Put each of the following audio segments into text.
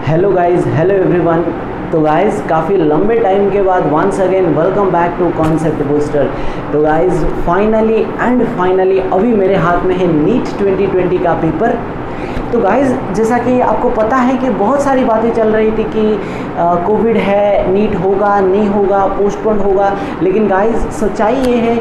Hello guys, hello everyone. तो guys काफ़ी लंबे टाइम के बाद once again welcome back to concept booster. तो गाइस फाइनली अभी मेरे हाथ में है नीट 2020 का पेपर। तो गाइस जैसा कि आपको पता है कि बहुत सारी बातें चल रही थी कि कोविड है, नीट होगा नहीं होगा, पोस्टपोन होगा, लेकिन गाइस सच्चाई ये है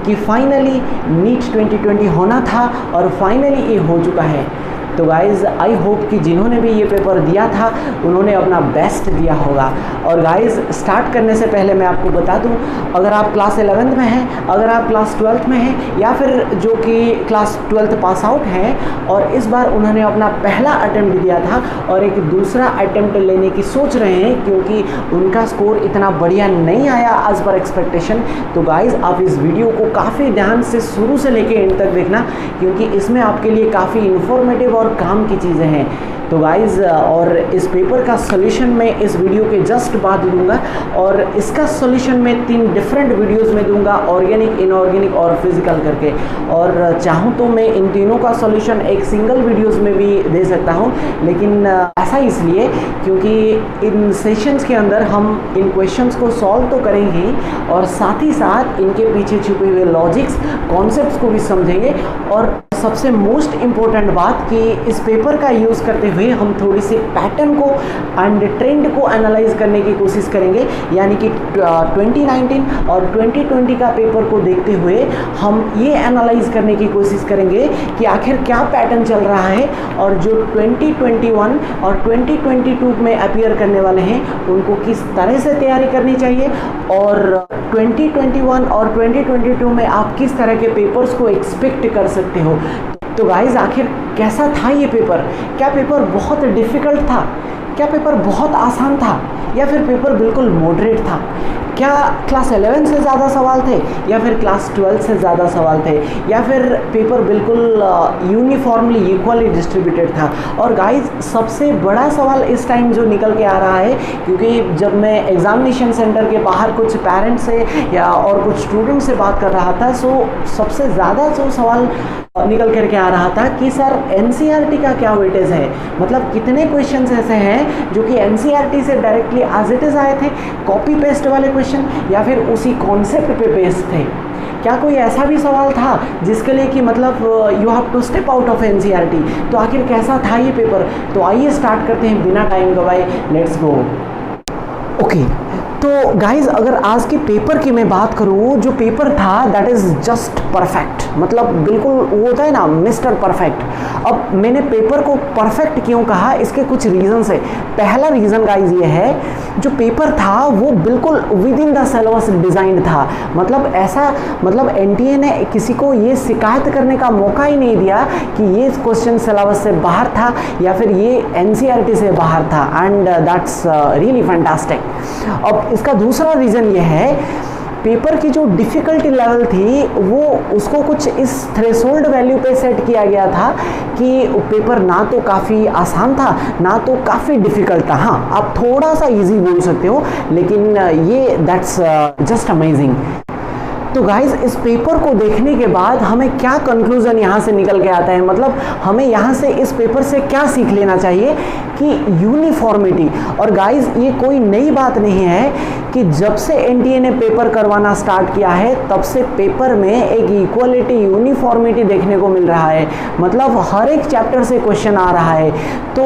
कि फाइनली नीट 2020 होना था और फाइनली ये हो चुका है। तो गाइज़ आई होप कि जिन्होंने भी ये पेपर दिया था उन्होंने अपना बेस्ट दिया होगा। और गाइज़ स्टार्ट करने से पहले मैं आपको बता दूं, अगर आप क्लास 11th में हैं, अगर आप क्लास 12th में हैं, या फिर जो कि क्लास 12th पास आउट हैं और इस बार उन्होंने अपना पहला अटेम्प्ट दिया था और एक दूसरा अटेम्प्ट लेने की सोच रहे हैं क्योंकि उनका स्कोर इतना बढ़िया नहीं आया एज़ पर एक्सपेक्टेशन, तो गाइज़ आप इस वीडियो को काफ़ी ध्यान से शुरू से लेके एंड तक देखना क्योंकि इसमें आपके लिए काफ़ी इन्फॉर्मेटिव और काम की चीज़ें हैं। तो गाइज़ और इस पेपर का सॉल्यूशन मैं इस वीडियो के जस्ट बाद दूंगा और इसका सॉल्यूशन मैं 3 डिफरेंट वीडियोस में दूंगा, ऑर्गेनिक, इनऑर्गेनिक और फिजिकल करके। और चाहूँ तो मैं इन तीनों का सॉल्यूशन एक सिंगल वीडियोस में भी दे सकता हूँ, लेकिन ऐसा इसलिए क्योंकि इन सेशंस के अंदर हम इन क्वेश्चंस को सॉल्व तो करेंगे और साथ ही साथ इनके पीछे छुपे हुए लॉजिक्स, कॉन्सेप्ट्स को भी समझेंगे। और सबसे मोस्ट इम्पोर्टेंट बात कि इस पेपर का यूज़ करते हुए हम थोड़ी सी पैटर्न को एंड ट्रेंड को एनालाइज करने की कोशिश करेंगे, यानी कि 2019 और 2020 का पेपर को देखते हुए हम ये एनालाइज करने की कोशिश करेंगे कि आखिर क्या पैटर्न चल रहा है और जो 2021 और 2022 में अपीयर करने वाले हैं उनको किस तरह से तैयारी करनी चाहिए और 2021 और 2022 में आप किस तरह के पेपर्स को एक्सपेक्ट कर सकते हो। तो गाइज आखिर कैसा था ये पेपर? क्या पेपर बहुत डिफ़िकल्ट था? क्या पेपर बहुत आसान था? या फिर पेपर बिल्कुल मॉडरेट था? क्या क्लास 11 से ज़्यादा सवाल थे या फिर क्लास 12 से ज़्यादा सवाल थे, या फिर पेपर बिल्कुल यूनिफॉर्मली इक्वली डिस्ट्रीब्यूटेड था? और गाइज सबसे बड़ा सवाल इस टाइम जो निकल के आ रहा है, क्योंकि जब मैं एग्जामिनेशन सेंटर के बाहर कुछ पेरेंट्स से या और कुछ स्टूडेंट से बात कर रहा था, सो सबसे ज़्यादा जो सवाल निकल करके आ रहा था कि सर एनसीईआरटी का क्या वेटेज है, मतलब कितने क्वेश्चंस ऐसे हैं जो कि एनसीईआरटी से डायरेक्टली एज इट इज़ आए थे, कॉपी पेस्ट वाले क्वेश्चन, या फिर उसी कॉन्सेप्ट पे बेस्ड थे। क्या कोई ऐसा भी सवाल था जिसके लिए कि मतलब you have to step out of NCERT? तो आखिर कैसा था ये पेपर? तो आइए स्टार्ट करते हैं बिना टाइम गवाए, लेट्स गो। ओके, तो गाइज अगर आज के पेपर की मैं बात करूँ, जो पेपर था दैट इज़ जस्ट परफेक्ट, मतलब बिल्कुल वो होता है ना मिस्टर परफेक्ट। अब मैंने पेपर को परफेक्ट क्यों कहा, इसके कुछ रीजंस है। पहला रीज़न गाइज ये है, जो पेपर था वो बिल्कुल with in the syllabus designed था। मतलब ऐसा, मतलब एनटीए ने किसी को ये शिकायत करने का मौका ही नहीं दिया कि ये क्वेश्चन सिलेबस से बाहर था या फिर ये एनसीईआरटी से बाहर था, एंड दैट्स रियली फैंटास्टिक। अब इसका दूसरा रीज़न ये है, पेपर की जो डिफ़िकल्टी लेवल थी वो उसको कुछ इस थ्रेशोल्ड वैल्यू पे सेट किया गया था कि पेपर ना तो काफ़ी आसान था ना तो काफ़ी डिफ़िकल्ट था। हाँ, आप थोड़ा सा इजी बोल सकते हो, लेकिन ये दैट्स जस्ट अमेजिंग। तो गाइज़ इस पेपर को देखने के बाद हमें क्या कंक्लूज़न यहाँ से निकल के आता है, मतलब हमें यहाँ से इस पेपर से क्या सीख लेना चाहिए कि यूनिफॉर्मिटी। और गाइज़ ये कोई नई बात नहीं है कि जब से एनटीए ने पेपर करवाना स्टार्ट किया है तब से पेपर में एक इक्वलिटी, यूनिफॉर्मिटी देखने को मिल रहा है। मतलब हर एक चैप्टर से क्वेश्चन आ रहा है। तो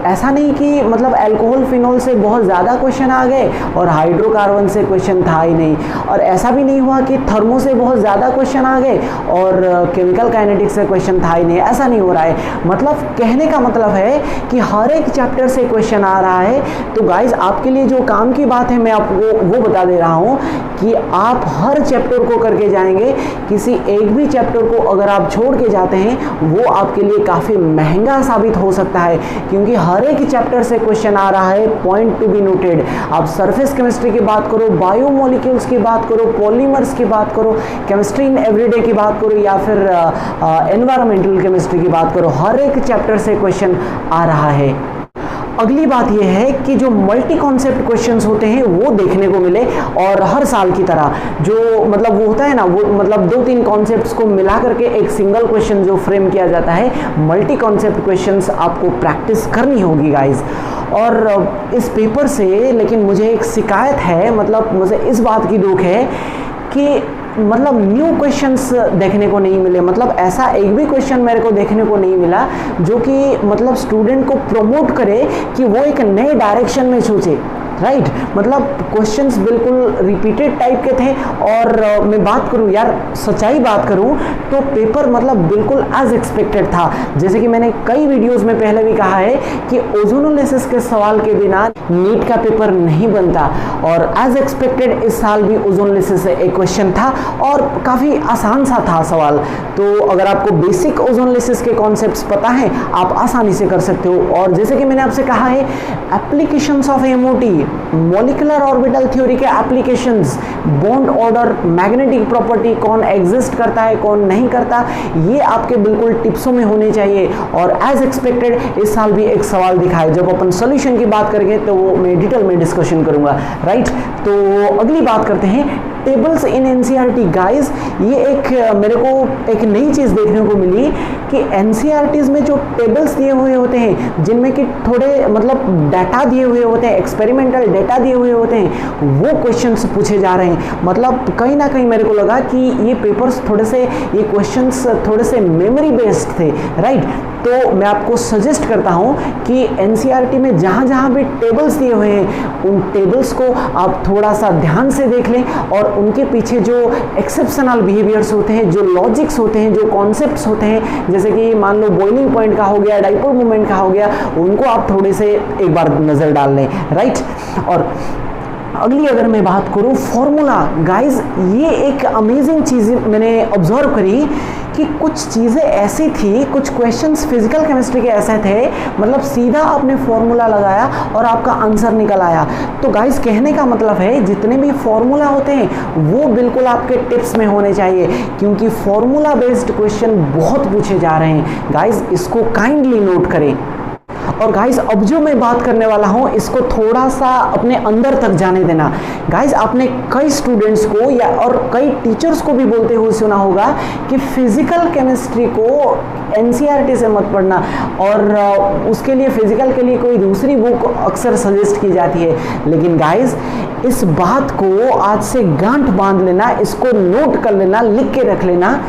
ऐसा नहीं कि मतलब अल्कोहल फिनॉल से बहुत ज़्यादा क्वेश्चन आ गए और हाइड्रोकार्बन से क्वेश्चन था ही नहीं, और ऐसा भी नहीं हुआ कि थर्मो से बहुत ज़्यादा क्वेश्चन आ गए और केमिकल काइनेटिक्स से क्वेश्चन था ही नहीं। ऐसा नहीं हो रहा है। मतलब कहने का मतलब है कि हर एक चैप्टर से क्वेश्चन आ रहा है। तो गाइज आपके लिए जो काम की बात है मैं आपको वो बता दे रहा हूँ कि आप हर चैप्टर को करके जाएंगे। किसी एक भी चैप्टर को अगर आप छोड़ के जाते हैं वो आपके लिए काफ़ी महंगा साबित हो सकता है, क्योंकि हर एक चैप्टर से क्वेश्चन आ रहा है। पॉइंट टू बी नोटेड, आप सरफेस केमिस्ट्री की बात करो, बायोमोलिक्यूल्स की बात करो, पॉलीमर्स की बात करो, केमिस्ट्री इन एवरीडे की बात करो, या फिर एनवायरमेंटल केमिस्ट्री की बात करो, हर एक चैप्टर से क्वेश्चन आ रहा है। अगली बात यह है कि जो मल्टी कॉन्सेप्ट क्वेश्चंस होते हैं वो देखने को मिले, और हर साल की तरह जो मतलब वो होता है ना, वो मतलब 2-3 कॉन्सेप्ट्स को मिला करके एक सिंगल क्वेश्चन जो फ्रेम किया जाता है, मल्टी कॉन्सेप्ट क्वेश्चंस आपको प्रैक्टिस करनी होगी गाइज। और इस पेपर से लेकिन मुझे एक शिकायत है, मतलब मुझे इस बात की दुख है कि मतलब न्यू क्वेश्चंस देखने को नहीं मिले। मतलब ऐसा एक भी क्वेश्चन मेरे को देखने को नहीं मिला जो कि मतलब स्टूडेंट को प्रमोट करे कि वो एक नए डायरेक्शन में सोचे, राइट। मतलब क्वेश्चंस बिल्कुल रिपीटेड टाइप के थे। और मैं बात करूं यार, सच्चाई बात करूं तो पेपर मतलब बिल्कुल एज एक्सपेक्टेड था। जैसे कि मैंने कई वीडियोस में पहले भी कहा है कि ओजोनोलिसिस के सवाल के बिना नीट का पेपर नहीं बनता, और एज एक्सपेक्टेड इस साल भी ओजोनोलिसिस से एक क्वेश्चन था और काफ़ी आसान सा था सवाल। तो अगर आपको बेसिक ओजोनोलिसिस के कॉन्सेप्ट्स पता है आप आसानी से कर सकते हो। और जैसे कि मैंने आपसे कहा है, applications of MOT, molecular orbital theory के applications, bond order, magnetic property, कौन एग्जिस्ट करता है कौन नहीं करता, ये आपके बिल्कुल टिप्सों में होने चाहिए। और एज एक्सपेक्टेड इस साल भी एक सवाल दिखा है, जब अपन सोल्यूशन की बात करेंगे तो वो मैं डिटेल में डिस्कशन करूंगा, राइट। तो अगली बात करते हैं टेबल्स इन एनसीईआरटी। गाइस ये एक मेरे को एक नई चीज़ देखने को मिली कि एनसीईआरटीज में जो टेबल्स दिए हुए होते हैं, जिनमें कि थोड़े मतलब डाटा दिए हुए होते हैं, एक्सपेरिमेंटल डाटा दिए हुए होते हैं, वो क्वेश्चंस पूछे जा रहे हैं। मतलब कहीं ना कहीं मेरे को लगा कि ये पेपर्स थोड़े से, ये क्वेश्चंस थोड़े से मेमोरी बेस्ड थे, राइट। तो मैं आपको सजेस्ट करता हूं कि एनसीईआरटी में जहां जहां भी टेबल्स दिए हुए हैं उन टेबल्स को आप थोड़ा सा ध्यान से देख लें, और उनके पीछे जो एक्सेप्शनल बिहेवियर्स होते हैं, जो लॉजिक्स होते हैं, जो कॉन्सेप्ट्स होते हैं, जैसे कि मान लो बॉइलिंग पॉइंट का हो गया, डाइपोल मोमेंट का हो गया, उनको आप थोड़े से एक बार नज़र डाल लें, राइट। और अगली अगर मैं बात करूं फॉर्मूला, गाइज ये एक अमेजिंग चीज़ मैंने ऑब्जर्व करी कि कुछ चीज़ें ऐसी थी, कुछ क्वेश्चंस फिजिकल केमिस्ट्री के ऐसे थे, मतलब सीधा आपने फॉर्मूला लगाया और आपका आंसर निकल आया। तो गाइज कहने का मतलब है जितने भी फॉर्मूला होते हैं वो बिल्कुल आपके टिप्स में होने चाहिए, क्योंकि फॉर्मूला बेस्ड क्वेश्चन बहुत पूछे जा रहे हैं। गाइज इसको काइंडली नोट करें। और गाइस अब जो मैं बात करने वाला हूँ इसको थोड़ा सा अपने अंदर तक जाने देना। गाइस आपने कई स्टूडेंट्स को या और कई टीचर्स को भी बोलते हुए सुना होगा कि फिजिकल केमिस्ट्री को एनसीईआरटी से मत पढ़ना, और उसके लिए फिजिकल के लिए कोई दूसरी बुक अक्सर सजेस्ट की जाती है। लेकिन गाइस इस बात को आज से गांठ बांध लेना, इसको नोट कर लेना, लिख के रख लेना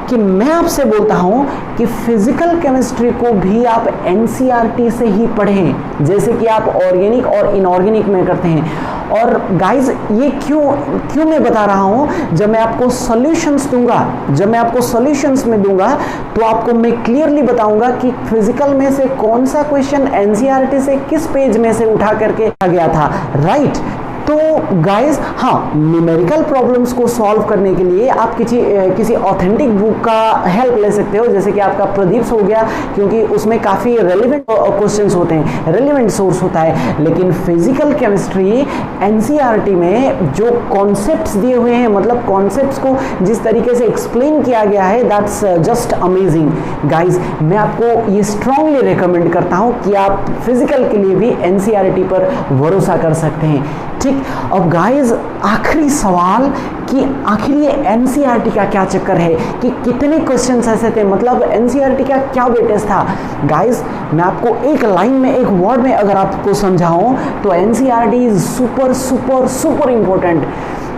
कि मैं आपसे बोलता हूं कि फिजिकल केमिस्ट्री को भी आप एनसीईआरटी से ही पढ़ें, जैसे कि आप ऑर्गेनिक और इनऑर्गेनिक में करते हैं। और गाइज ये क्यों मैं बता रहा हूं, जब मैं आपको सॉल्यूशंस दूंगा, जब मैं आपको सॉल्यूशंस में दूंगा तो आपको मैं क्लियरली बताऊंगा कि फिजिकल में से कौन सा क्वेश्चन एनसीईआरटी से किस पेज में से उठा करके आ गया था, राइट। तो गाइस हाँ, न्यूमेरिकल प्रॉब्लम्स को सॉल्व करने के लिए आप किसी ऑथेंटिक बुक का हेल्प ले सकते हो, जैसे कि आपका प्रदीप हो गया, क्योंकि उसमें काफ़ी रेलिवेंट क्वेश्चंस होते हैं, रेलिवेंट सोर्स होता है। लेकिन फिजिकल केमिस्ट्री एनसीईआरटी में जो कॉन्सेप्ट्स दिए हुए हैं, मतलब कॉन्सेप्ट्स को जिस तरीके से एक्सप्लेन किया गया है, दैट्स जस्ट अमेजिंग। गाइज मैं आपको ये स्ट्रांगली रिकमेंड करता हूँ कि आप फिजिकल के लिए भी एनसीईआरटी पर भरोसा कर सकते हैं, ठीक। अब गाइज आखिरी सवाल कि आखिर ये एनसीईआरटी का क्या चक्कर है, कि कितने क्वेश्चंस ऐसे थे, मतलब एनसीईआरटी का क्या वेटेज था। गाइज मैं आपको एक लाइन में, एक वर्ड में अगर आपको समझाऊं तो NCERT is super super super important.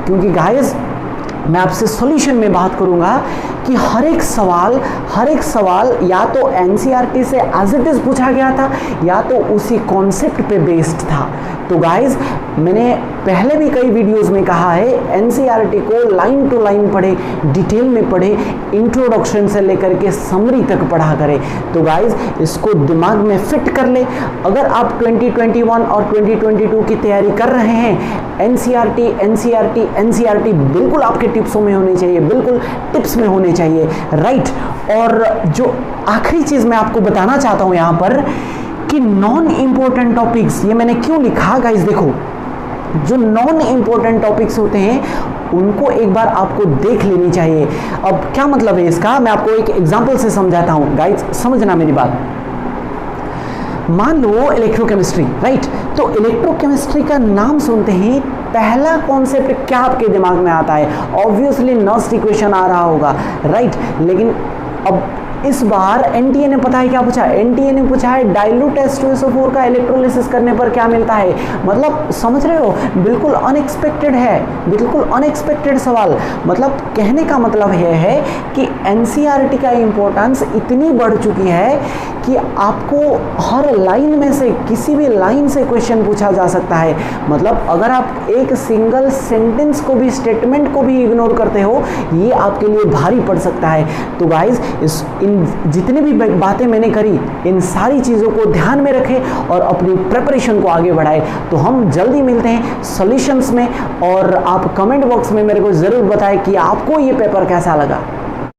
क्योंकि गाइज मैं आपसे सॉल्यूशन में बात करूंगा कि हर एक सवाल या तो एनसीईआरटी से एज इट इज पूछा गया था या तो उसी कॉन्सेप्ट पे बेस्ड था। तो गाइज मैंने पहले भी कई वीडियोस में कहा है, एनसीईआरटी को लाइन टू लाइन पढ़े, डिटेल में पढ़े, इंट्रोडक्शन से लेकर के समरी तक पढ़ा करें। तो गाइज इसको दिमाग में फिट कर ले। अगर आप 2021 और 2022 की तैयारी कर रहे हैं, एनसीईआरटी बिल्कुल आपके टिप्सों में होनी चाहिए, बिल्कुल टिप्स में होने चाहिए, राइट। और जो आखिरी चीज मैं आपको बताना चाहता हूं यहां पर कि नॉन इंपॉर्टेंट टॉपिक्स, ये मैंने क्यों लिखा गाइस, देखो जो नॉन इंपॉर्टेंट टॉपिक्स होते हैं उनको एक बार आपको देख लेनी चाहिए। अब क्या मतलब है इसका, मैं आपको एक एग्जांपल से समझाता हूं। गाइस समझना मेरी बात। मान लो इलेक्ट्रोकेमिस्ट्री, राइट। तो इलेक्ट्रोकेमिस्ट्री का नाम सुनते ही पहला कॉन्सेप्ट क्या आपके दिमाग में आता है? ऑब्वियसली नस्ट इक्वेशन आ रहा होगा, राइट। लेकिन अब इस बार एनटीए ने पता है क्या पूछा? एनटीए ने पूछा है डाइल्यूट H2SO4 का इलेक्ट्रोलिसिस करने पर क्या मिलता है। मतलब समझ रहे हो, बिल्कुल अनएक्सपेक्टेड है, बिल्कुल अनएक्सपेक्टेड सवाल। मतलब कहने का मतलब यह है कि एनसीईआरटी का इंपॉर्टेंस इतनी बढ़ चुकी है कि आपको हर लाइन में से, किसी भी लाइन से क्वेश्चन पूछा जा सकता है। मतलब अगर आप एक सिंगल सेंटेंस को भी, स्टेटमेंट को भी इग्नोर करते हो, ये आपके लिए भारी पड़ सकता है। तो गाइज इन जितनी भी बातें मैंने करी, इन सारी चीज़ों को ध्यान में रखें और अपनी प्रिपरेशन को आगे बढ़ाएं। तो हम जल्दी मिलते हैं सॉल्यूशंस में, और आप कमेंट बॉक्स में मेरे को ज़रूर बताएं कि आपको ये पेपर कैसा लगा।